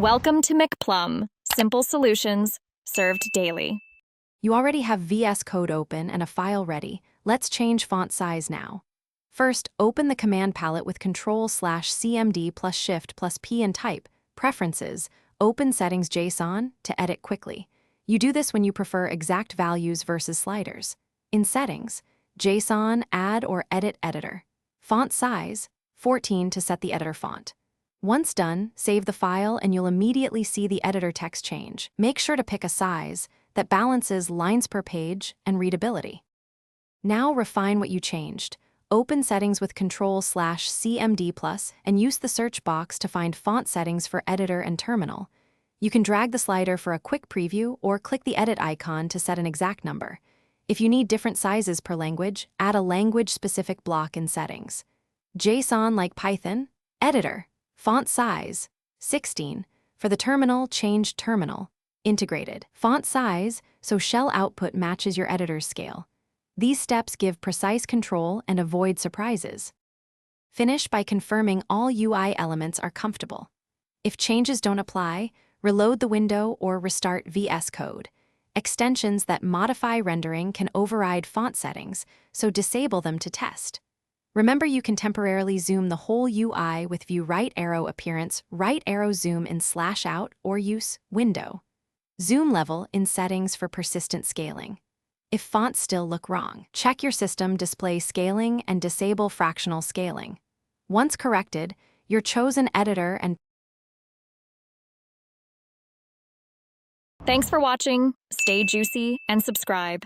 Welcome to McPlum, simple solutions served daily. You already have VS Code open and a file ready. Let's change font size now. First, open the command palette with Ctrl/CMD plus Shift plus P and type Preferences, Open Settings JSON to edit quickly. You do this when you prefer exact values versus sliders. In Settings, JSON Add or Edit Editor. Font size, 14 to set the editor font. Once done, save the file and you'll immediately see the editor text change. Make sure to pick a size that balances lines per page and readability. Now refine what you changed. Open Settings with Ctrl/CMD plus and use the search box to find font settings for editor and terminal. You can drag the slider for a quick preview or click the edit icon to set an exact number. If you need different sizes per language, add a language-specific block in Settings. JSON like Python, Editor. Font size, 16. For the terminal, change terminal. Integrated. Font size, so shell output matches your editor's scale. These steps give precise control and avoid surprises. Finish by confirming all UI elements are comfortable. If changes don't apply, reload the window or restart VS Code. Extensions that modify rendering can override font settings, so disable them to test. Remember, you can temporarily zoom the whole UI with View Right Arrow Appearance, Right Arrow Zoom in /out, or use Window. Zoom level in Settings for persistent scaling. If fonts still look wrong, check your system display scaling and disable fractional scaling. Once corrected, your chosen editor and Thanks for watching. Stay juicy and subscribe.